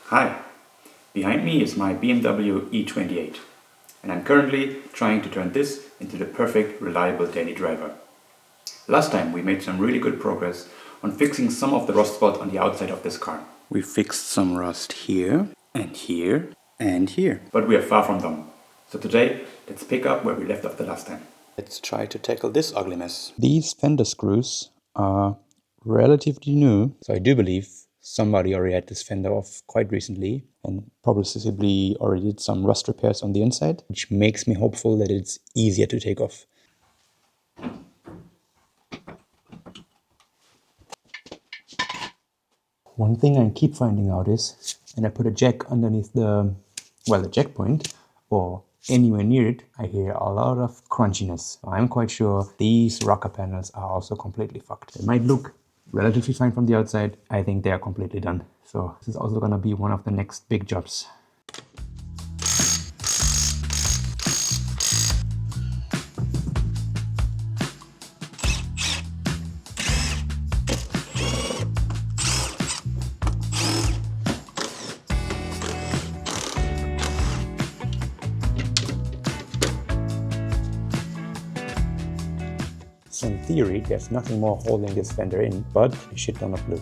Hi, behind me is my BMW E28 and I'm currently trying to turn this into the perfect reliable daily driver. Last time we made some really good progress on fixing some of the rust spots on the outside of this car. We fixed some rust here and here and here, but we are far from done. So today let's pick up where we left off the last time. Let's try to tackle this ugly mess. These fender screws are relatively new, so I do believe somebody already had this fender off quite recently and probably already did some rust repairs on the inside, which makes me hopeful that it's easier to take off. One thing I keep finding out is, and I put a jack underneath the jack point, or anywhere near it, I hear a lot of crunchiness. I'm quite sure these rocker panels are also completely fucked. They might look relatively fine from the outside. I think they are completely done. So this is also gonna be one of the next big jobs. So in theory, there's nothing more holding this fender in, but a shit ton of glue.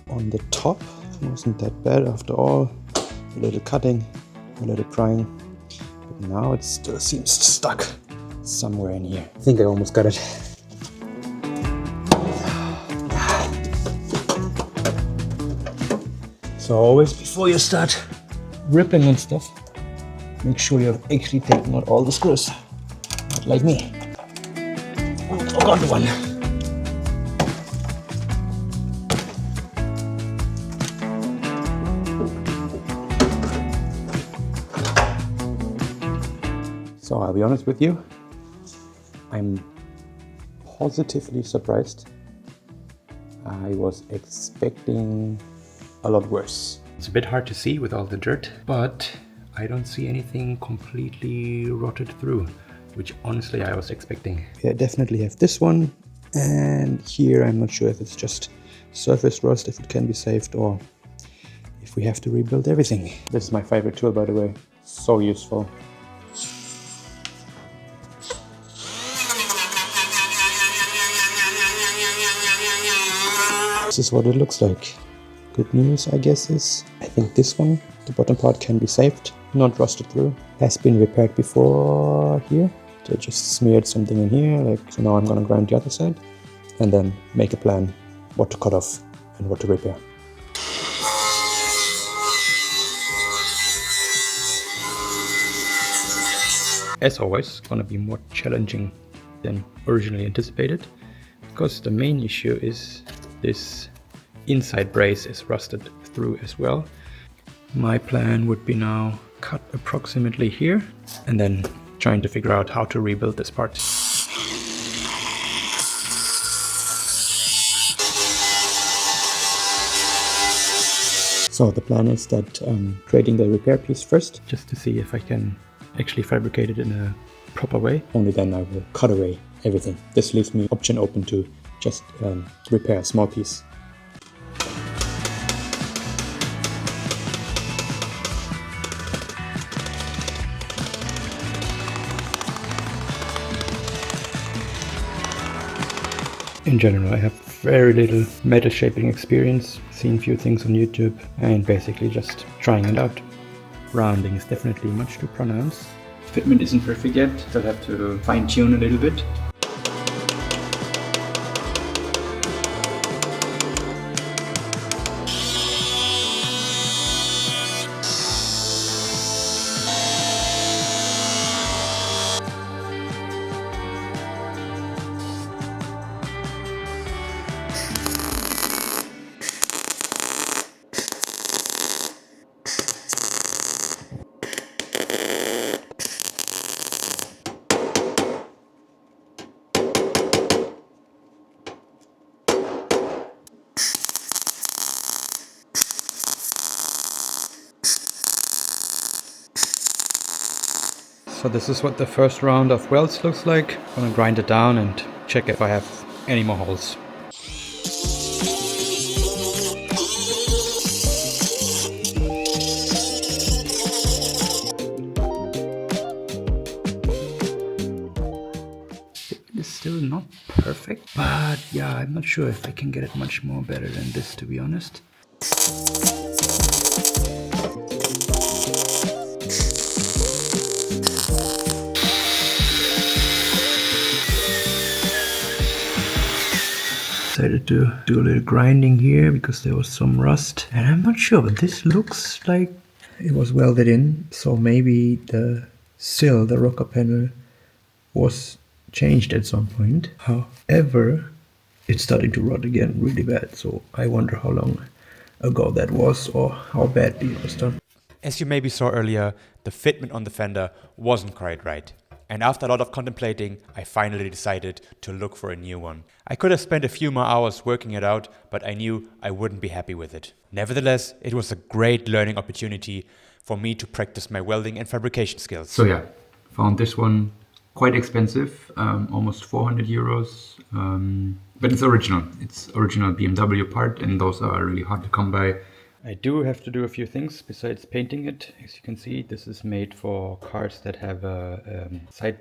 On the top, wasn't that bad after all. A little cutting, a little prying, but now it still seems stuck somewhere in here. I think I almost got it. So always before you start ripping and stuff, make sure you have actually taken out all the screws. Not like me. Oh, I got one. So I'll be honest with you, I'm positively surprised. I was expecting a lot worse. It's a bit hard to see with all the dirt, but I don't see anything completely rotted through, which honestly I was expecting. I definitely have this one, and here I'm not sure if it's just surface rust, if it can be saved, or if we have to rebuild everything. This is my favorite tool, by the way. So useful. This is what it looks like. Good news, I guess, is I think this one, the bottom part, can be saved, not rusted through. Has been repaired before here. I just smeared something in here, so now I'm gonna grind the other side and then make a plan what to cut off and what to repair. As always, it's gonna be more challenging than originally anticipated, because the main issue is this inside brace is rusted through as well. My plan would be now cut approximately here and then trying to figure out how to rebuild this part. So the plan is that creating the repair piece first, just to see if I can actually fabricate it in a proper way. Only then I will cut away everything. This leaves me option open to just repair a small piece. In general, I have very little metal shaping experience, seen few things on YouTube, and basically just trying it out. Rounding is definitely much too pronounced. Fitment isn't perfect yet, so I'll have to fine tune a little bit. So this is what the first round of welds looks like. I'm gonna grind it down and check if I have any more holes. It's still not perfect, but yeah, I'm not sure if I can get it much more better than this, to be honest. Decided to do a little grinding here because there was some rust, and I'm not sure, but this looks like it was welded in, so maybe the sill, the rocker panel, was changed at some point. However, it's starting to rot again really bad, so I wonder how long ago that was or how badly it was done. As you maybe saw earlier, the fitment on the fender wasn't quite right. And after a lot of contemplating, I finally decided to look for a new one. I could have spent a few more hours working it out, but I knew I wouldn't be happy with it. Nevertheless, it was a great learning opportunity for me to practice my welding and fabrication skills. So yeah, found this one quite expensive, almost 400 euros. But it's original. It's original BMW part, and those are really hard to come by. I do have to do a few things besides painting it. As you can see, this is made for cars that have a side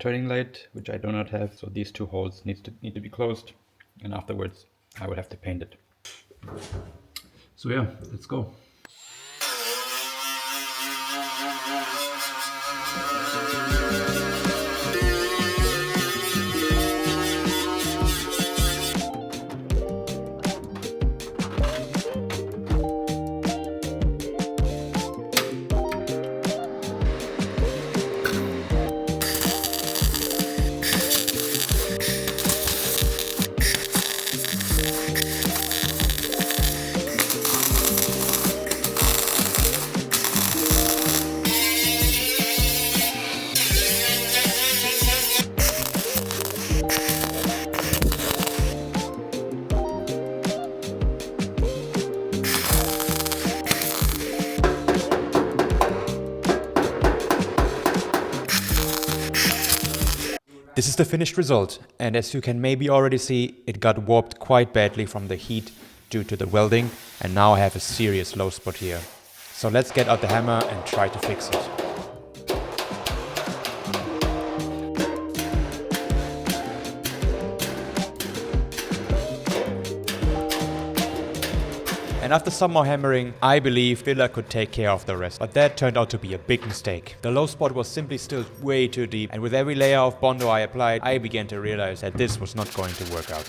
turning light, which I do not have. So these two holes need to be closed, and afterwards I will have to paint it. So yeah, let's go. This is the finished result, and as you can maybe already see, it got warped quite badly from the heat due to the welding, and now I have a serious low spot here. So let's get out the hammer and try to fix it. And after some more hammering, I believe filler could take care of the rest. But that turned out to be a big mistake. The low spot was simply still way too deep, and with every layer of Bondo I applied, I began to realize that this was not going to work out.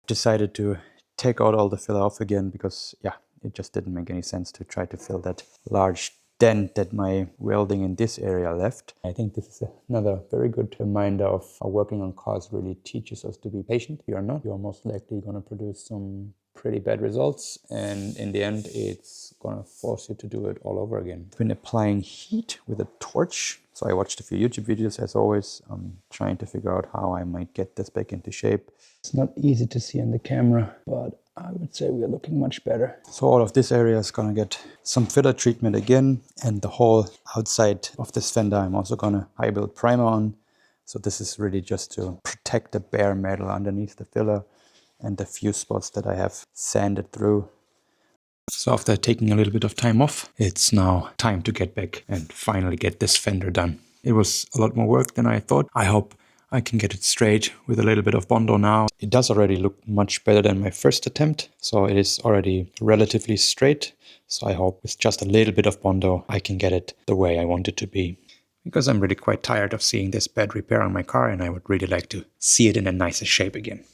Decided to take out all the filler off again because yeah, it just didn't make any sense to try to fill that large dent that my welding in this area left. I think this is another very good reminder of how working on cars really teaches us to be patient. If you're not, you're most likely going to produce some pretty bad results, and in the end it's going to force you to do it all over again. I've been applying heat with a torch. So I watched a few YouTube videos as always, trying to figure out how I might get this back into shape. It's not easy to see on the camera, but I would say we are looking much better. So all of this area is gonna get some filler treatment again, and the whole outside of this fender I'm also gonna high build primer on. So this is really just to protect the bare metal underneath the filler and the few spots that I have sanded through. So after taking a little bit of time off, it's now time to get back and finally get this fender done. It was a lot more work than I thought. I hope I can get it straight with a little bit of Bondo now. It does already look much better than my first attempt. So it is already relatively straight. So I hope with just a little bit of Bondo, I can get it the way I want it to be. Because I'm really quite tired of seeing this bad repair on my car, and I would really like to see it in a nicer shape again.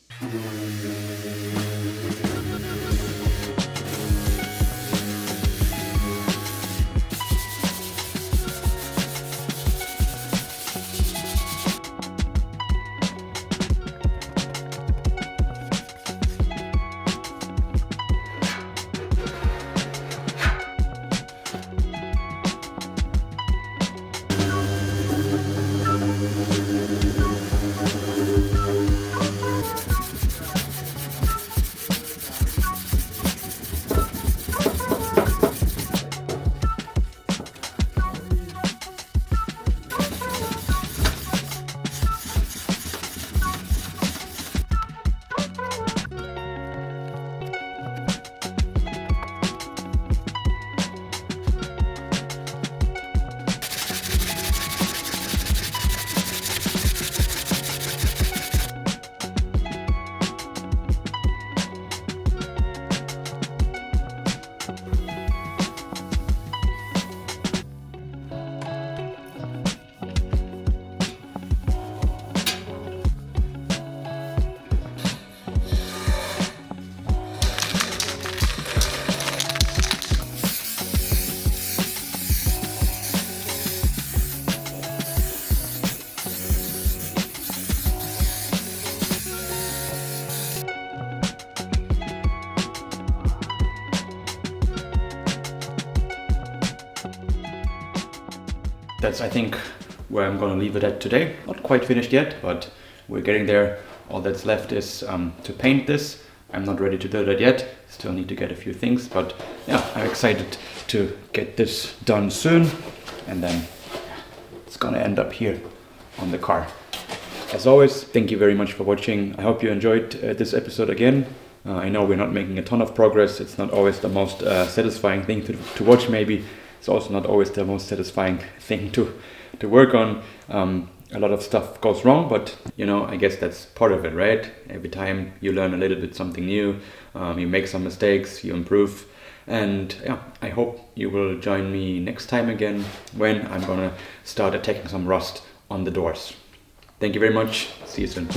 that's, I think, where I'm gonna leave it at today. Not quite finished yet, but we're getting there. All that's left is to paint this. I'm not ready to do that yet. Still need to get a few things, but yeah, I'm excited to get this done soon. And then it's gonna end up here on the car. As always, thank you very much for watching. I hope you enjoyed this episode again. I know we're not making a ton of progress. It's not always the most satisfying thing to watch maybe. It's also not always the most satisfying thing to work on. A lot of stuff goes wrong, but you know, I guess that's part of it, right? Every time you learn a little bit something new, you make some mistakes, you improve. And yeah, I hope you will join me next time again when I'm gonna start attacking some rust on the doors. Thank you very much. See you soon.